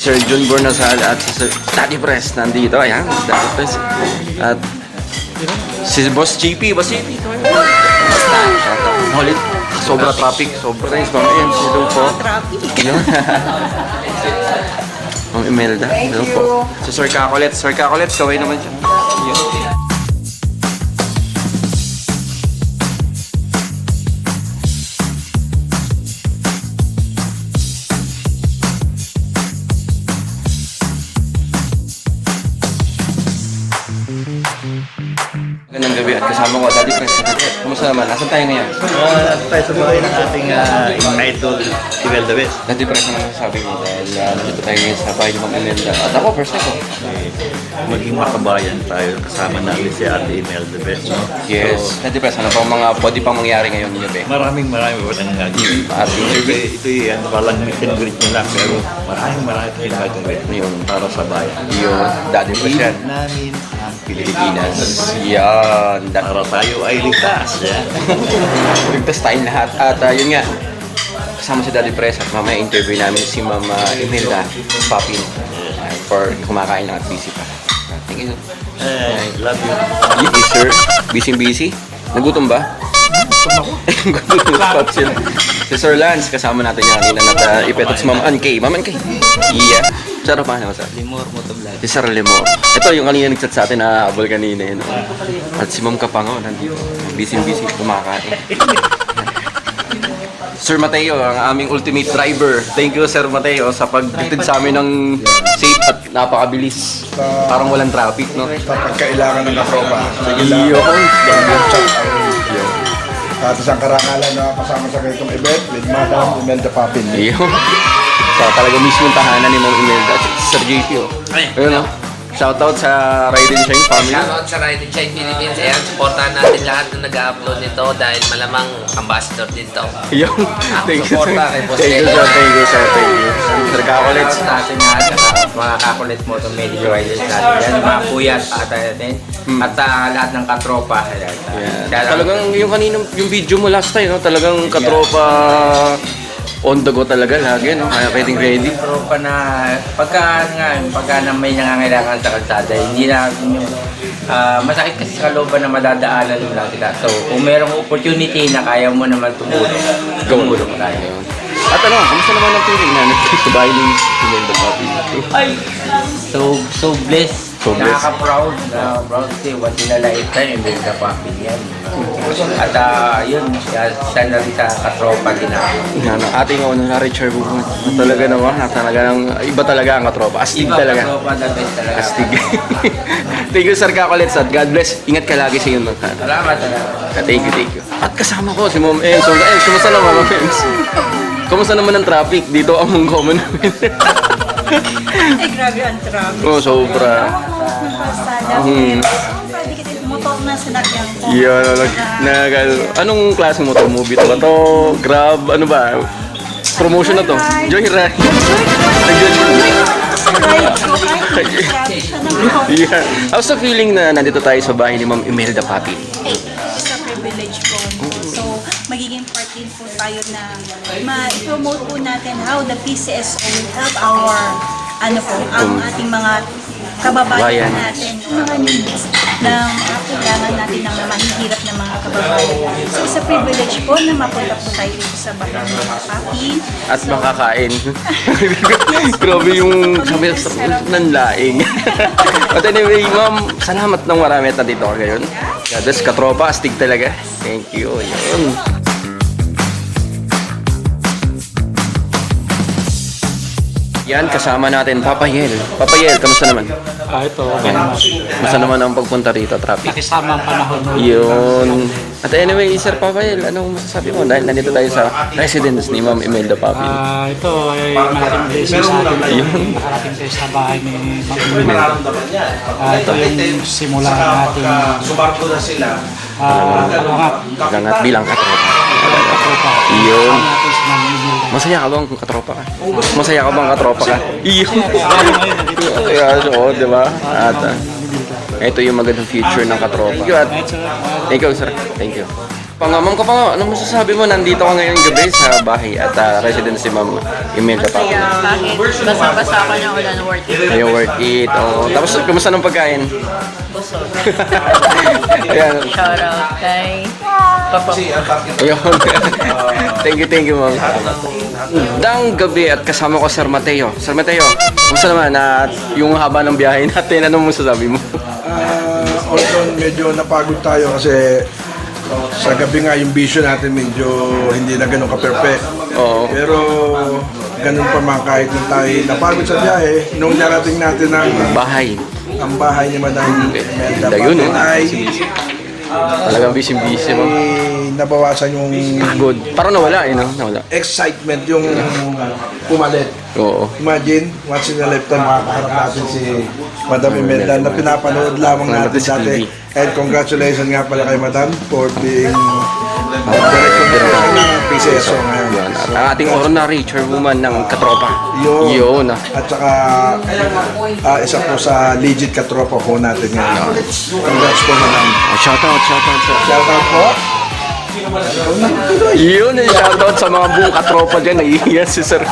Sir Jun Bornasal at si Sir Daddy Press nandito. Ayan, si Daddy Press. At si Boss GP. Boss GP. Ulit. Sobra traffic. Sobra nice. Ma'am Em, hello po. Traffic. Ma'am Imelda. Hello po. Si Sir Kakolet. Sir Kakolet, kaway naman siya. Magandang gabi at kasama ko, Daddy Press. Kumusta naman? Nasaan tayo ngayon? Tayo sa bahay ng ating idol, si Imelda Bes. Daddy Press, ano masasabi mo? Dahil nandito tayo ngayon sa bahay ni Ma'am Imelda. At ako, first time ko. Maging makabayan tayo kasama natin si Ate Imelda Bes. No? Yes. Daddy Press, ano pang mga pwede pang mangyari ngayon niyo, be? Maraming walang gagawin. At interview. Ito'y ano, palang mission greet nyo lang, pero maraming tayong gagawin. Yun. Para sa bayan. Yun. Daddy Press yan. Namin ang Pilipinas. Yan. para tayo ay ligtas. Ligtas tayong lahat. At yun nga, kasama si Daddy Press at mamaya interview namin si Mama Imelda Papin for kumakain lang at busy pa. Thank you. Love you. Yes, sir. Busy-busy. Nagutom ba? Gutom pa sila. Si Sir Lance, kasama natin yan kanina at ipetot si Ma'am Ankay. Ma'am Ankay. Yeah. Sarap pa naman, sir. Limor mo to vlog. Si Sir Lemor. Ito yung kanina nag-chat sa atin na habol kanina. Yun. At si Ma'am Kapango nandito. Busy-busy kumakain. Sir Mateo, ang aming ultimate driver. Thank you, Sir Mateo, sa pagtitid sa amin ng safe at napakabilis. Parang walang traffic, no? Kapag kailangan ng katropa. Yun. Tapos ang karangalan na kasama sa ganitong event with Madam Imelda Papin. Yun. So, talaga mismo yung tahanan ni Ma'am Imelda at si Sir JP, oh. Ayun, no? Shoutout sa Ride and Shine family. Shoutout sa Ride and Shine Philippines. Ayan, supportahan natin lahat na nag-upload nito dahil malamang ambassador din to. Yun. Thank you, sir. Suporta kay Boss Thank you, sir. Thank you, sir. Thank you. Sir Kakolets. Shoutout natin nga sa mga kakulit mo itong medical riders natin. Yan, mga kuya at ata natin. At lahat ng katropa. Ayan. Yeah. Talagang yung kaninang yung video mo last time, no? Talagang katropa on the go talaga lagi, no? Kaya pwedeng ready. Katropa na pagka na may nangangailangan sa kalsada, hindi na yung masakit kasi sa kalooban na madadaanan mo lang sila. So, kung merong opportunity na kaya mo naman tumulong, tumulong tayo. At ano, kamusta naman ang feeling na sa bahay ni Imelda Papi? Ay, so blessed. So blessed. Nakaka-proud na proud kasi once in a lifetime, yung ka Papi yan. At yun, sana rin sa katropa din ako. Ano, ating honorary chairwoman. Talaga naman, iba talaga ang katropa. Astig Iba talaga. katropa, the best talaga. Astig. Thank you, Sir Kakolets, at God bless. Ingat ka lagi sa iyo. Salamat. Thank you. At kasama ko si Ma'am Ems. Kumusta naman, Ma'am Ems? Kumusta naman ang traffic dito among common namin? Ay, grabe ang traffic. Oh, sobra. Motor na sinakyan ko. Anong klaseng motor? Movie to ba to? Grab? Ano ba? Promotion na to? Joyride. Yeah. How's the feeling na nandito tayo sa bahay ni Ma'am Imelda Papi? It's a privilege po. So, magiging part din po tayo na ma-promote po natin how the PCSO will help our, ang ating mga kababayan natin, mga needs ng kailangan natin ng mahihirap na mga kababayan. So, it's a privilege po na mapunta po tayo dito sa bahay ng mga papi. At makakain. Grabe yung sabi ng laing. But anyway, Ma'am, salamat ng marami at nandito ka ngayon. God bless, katropa, astig talaga. Thank you. Yun. Yan, kasama natin, Papa Yel. Papa Yel, kamusta naman? Ito, okay naman. Kamusta naman ang pagpunta rito, traffic? Nakisama ang panahon mo. Yun. At anyway, Sir Papa Yel, anong masasabi mo? Dahil nandito tayo sa residence ni Ma'am Imelda Papin. Ito ay malaking blessing sa atin. Yun. Nakarating tayo sa bahay ni Ma'am Imelda. Ito yung simula natin Langat bilang katropa. katropa. Yun. Natin si Ma'am Imelda. Masaya ka bang katropa ka? Masaya ka bang katropa ka? Yun. Kaya, oo, di ba? At ito yung magandang future ng katropa. Thank you, at thank you, sir. Thank you. Pangamam ka pa nga, ano masasabi mo? Nandito ka ngayong gabi sa bahay at residence si Ma'am Imelda pa. Kaya bakit basa-basa ako ng ulan worth it? Ayun, worth it. Oh. Tapos, kumusta ng pagkain? Busog. Ayan. Shoutout kay Papa. Ayun. Thank you, Ma'am. Dang gabi at kasama ko Sir Mateo. Sir Mateo, kumusta naman at yung haba ng biyahe natin? Ano masasabi mo? Although medyo napagod tayo kasi sa gabi nga yung vision natin medyo hindi na ganun ka-perfect. Oo. Pero ganun pa man kahit na tayo napagod sa biyahe, nung narating natin Bahay. ang bahay ni Madam Imelda Ganda yun, Papin ay Talagang busy-busy, Ma'am. nabawasan yung Good. Parang nawala, no? Nawala. excitement yung pumalit. Oo. Imagine, once in a lifetime makakaharap natin si Madam Imelda na pinapanood lamang natin sa dati. TV. And congratulations nga pala kay Madam for being director ng PCSO ngayon. Yan. At ang ating honorary chairwoman ng Katropa. Yun. Yun. At saka isa po sa legit katropa po natin ngayon. Congrats po, Madam. Shoutout. Shoutout po. Yun, shoutout sa mga buong katropa dyan. Naiiyan si Sir